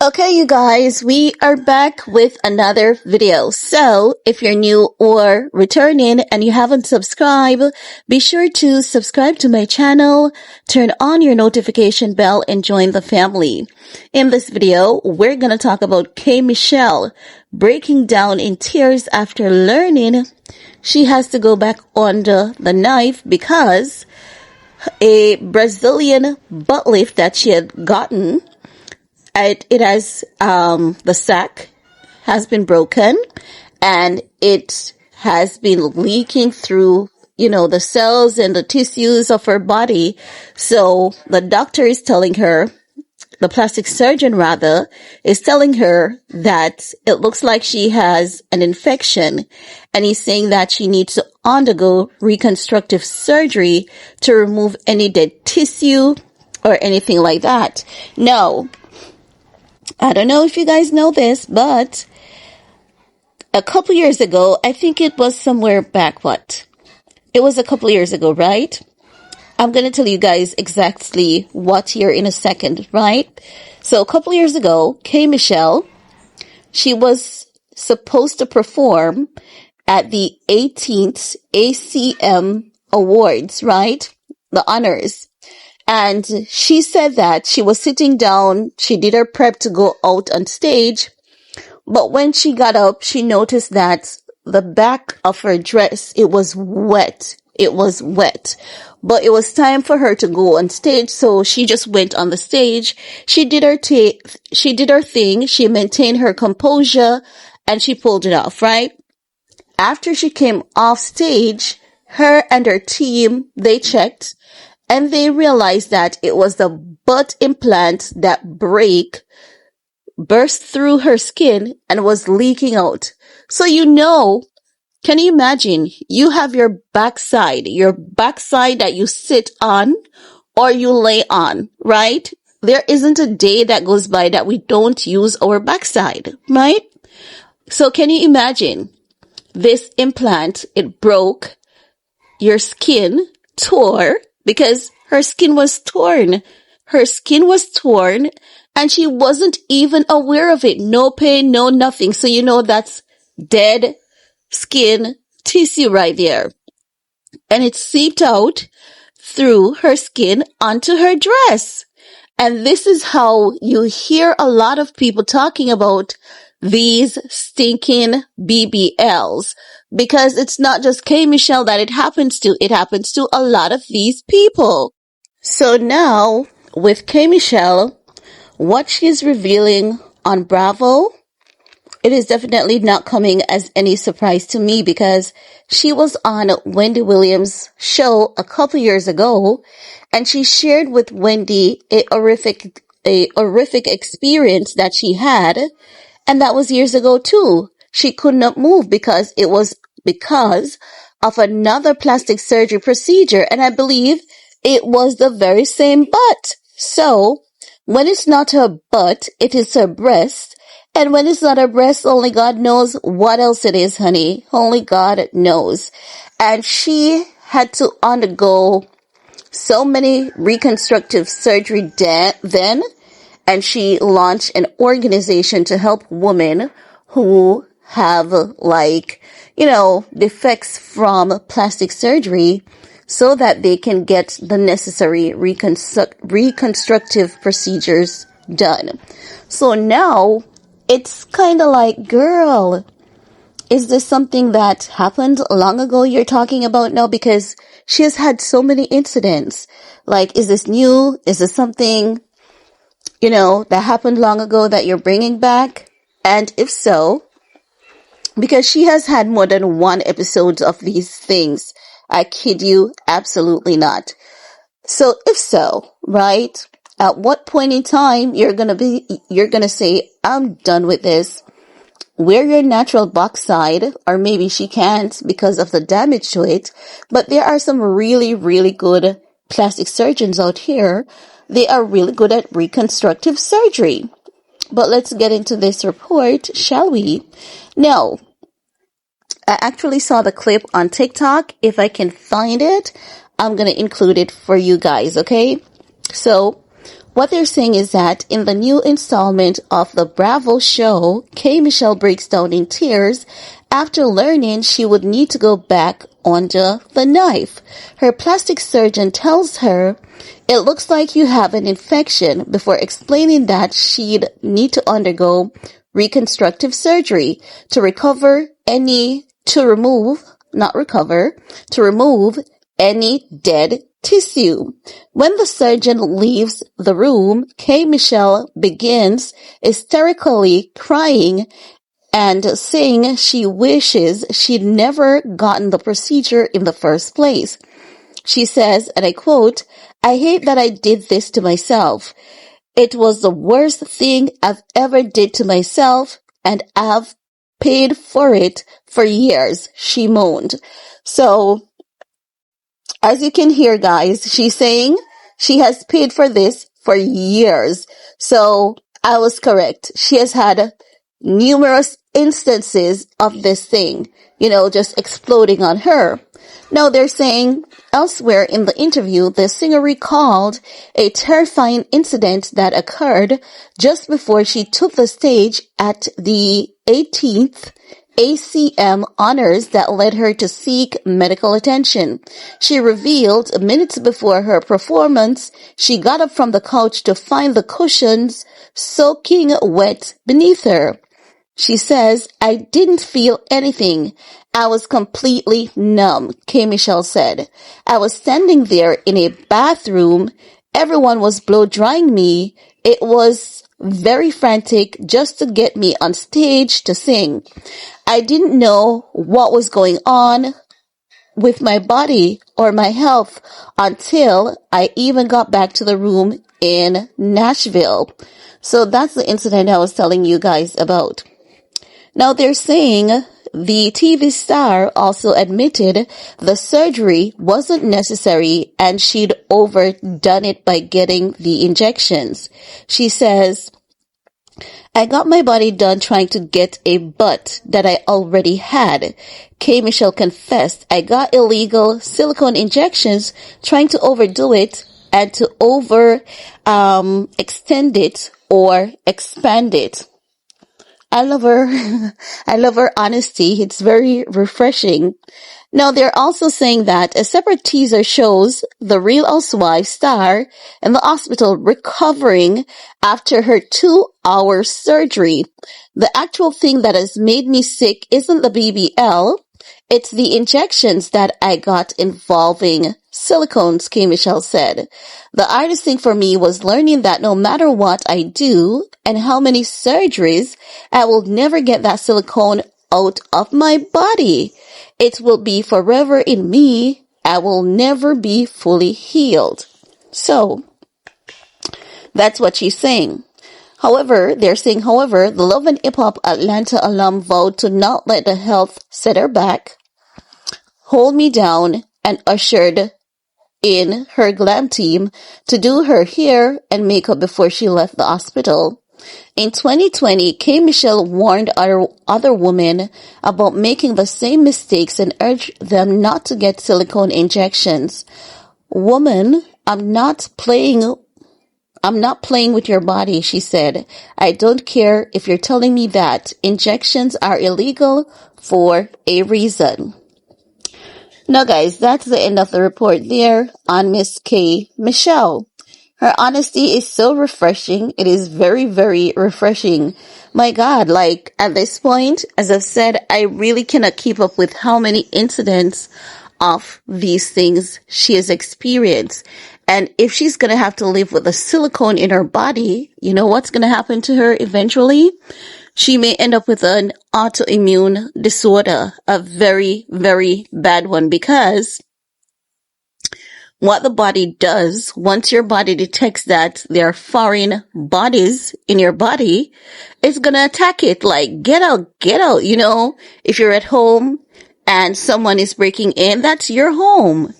Okay, you guys, we are back with another video. So, if you're new or returning and you haven't subscribed, be sure to subscribe to my channel, turn on your notification bell, and join the family. In this video, we're gonna talk about K. Michelle breaking down in tears after learning she has to go back under the knife because a Brazilian butt lift that she had gotten, it has, the sac has been broken and it has been leaking through, the cells and the tissues of her body. So the doctor is telling her, the plastic surgeon rather, is telling her that it looks like she has an infection, and he's saying that she needs to undergo reconstructive surgery to remove any dead tissue or anything like that. Now, I don't know if you guys know this, but a couple years ago, I think it was somewhere back, It was a couple years ago, right? I'm going to tell you guys exactly what year in a second, right? So a couple years ago, K. Michelle, she was supposed to perform at the 18th ACM Awards, right? The honors. And she said that she was sitting down, she did her prep to go out on stage, but when she got up, she noticed that the back of her dress, it was wet. It was wet. But it was time for her to go on stage, so she just went on the stage. She did her thing, she maintained her composure, and she pulled it off, right? After she came off stage, her and her team, they checked, and they realized that it was the butt implant that burst through her skin and was leaking out. So can you imagine? You have your backside that you sit on or you lay on, right? There isn't a day that goes by that we don't use our backside, right? So can you imagine? This implant, it broke, your skin tore, because her skin was torn. Her skin was torn and she wasn't even aware of it. No pain, no nothing. So that's dead skin tissue right there. And it seeped out through her skin onto her dress. And this is how you hear a lot of people talking about these stinking BBLs, because it's not just K. Michelle that it happens to. It happens to a lot of these people. So now with K. Michelle, what she's revealing on Bravo, it is definitely not coming as any surprise to me, because she was on Wendy Williams' show a couple years ago, and she shared with Wendy a horrific experience that she had, and that was years ago too. She could not move because it was because of another plastic surgery procedure, and I believe it was the very same butt. So, when it's not her butt, it is her breast. And when it's not her breast, only God knows what else it is, honey. Only God knows. And she had to undergo so many reconstructive surgery then. And she launched an organization to help women who have defects from plastic surgery, so that they can get the necessary reconstructive procedures done. So now it's kind of like, girl, is this something that happened long ago you're talking about now? Because she has had so many incidents. Like, is this new? Is this something, that happened long ago that you're bringing back? And if so, because she has had more than one episode of these things. I kid you, absolutely not. So if so, right, at what point in time you're gonna say, I'm done with this. Wear your natural backside, or maybe she can't because of the damage to it. But there are some really, really good plastic surgeons out here. They are really good at reconstructive surgery. But let's get into this report, shall we? Now, I actually saw the clip on TikTok. If I can find it, I'm going to include it for you guys, okay? So, What they're saying is that in the new installment of the Bravo show, K. Michelle breaks down in tears after learning she would need to go back under the knife. Her plastic surgeon tells her, "It looks like you have an infection," before explaining that she'd need to undergo reconstructive surgery to remove any dead tissue. When the surgeon leaves the room, K. Michelle begins hysterically crying and saying she wishes she'd never gotten the procedure in the first place. She says, and I quote, "I hate that I did this to myself. It was the worst thing I've ever did to myself, and I've paid for it for years," she moaned. So, as you can hear, guys, she's saying she has paid for this for years. So, I was correct. She has had numerous instances of this thing, just exploding on her. Now, they're saying elsewhere in the interview, the singer recalled a terrifying incident that occurred just before she took the stage at the 18th ACM honors that led her to seek medical attention. She revealed minutes before her performance, she got up from the couch to find the cushions soaking wet beneath her. She says, "I didn't feel anything. I was completely numb," K. Michelle said. "I was standing there in a bathroom. Everyone was blow drying me. It was very frantic just to get me on stage to sing. I didn't know what was going on with my body or my health until I even got back to the room in Nashville." So that's the incident I was telling you guys about. Now they're saying the TV star also admitted the surgery wasn't necessary and she'd overdone it by getting the injections. She says, "I got my body done trying to get a butt that I already had." K. Michelle confessed, "I got illegal silicone injections trying to overdo it and to extend it or expand it." I love her. I love her honesty. It's very refreshing. Now, they're also saying that a separate teaser shows the Real Housewives star in the hospital recovering after her 2-hour surgery. "The actual thing that has made me sick isn't the BBL. It's the injections that I got involving silicones," K. Michelle said. "The hardest thing for me was learning that no matter what I do and how many surgeries, I will never get that silicone out of my body. It will be forever in me. I will never be fully healed." So, that's what she's saying. They're saying, the Love and Hip Hop Atlanta alum vowed to not let the health set her back, hold me down, and ushered in her glam team to do her hair and makeup before she left the hospital. In 2020, K. Michelle warned other women about making the same mistakes and urged them not to get silicone injections. "Woman, I'm not playing with your body," she said. "I don't care if you're telling me that. Injections are illegal for a reason." Now, guys, that's the end of the report there on Miss K. Michelle. Her honesty is so refreshing. It is very, very refreshing. My God, at this point, as I've said, I really cannot keep up with how many incidents of these things she has experienced. And if she's going to have to live with a silicone in her body, you know what's going to happen to her eventually? She may end up with an autoimmune disorder, a very, very bad one, because what the body does, once your body detects that there are foreign bodies in your body, it's going to attack it get out. If you're at home and someone is breaking in, that's your home.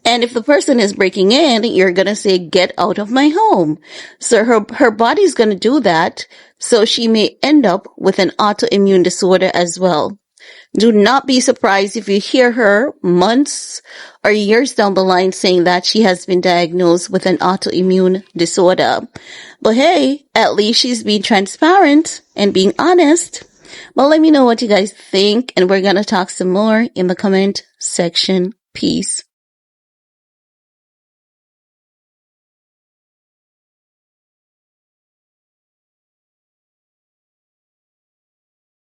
And if the person is breaking in, you're going to say, "Get out of my home." So her body's going to do that. So she may end up with an autoimmune disorder as well. Do not be surprised if you hear her months or years down the line saying that she has been diagnosed with an autoimmune disorder. But hey, at least she's being transparent and being honest. Well, let me know what you guys think, and we're going to talk some more in the comment section. Peace.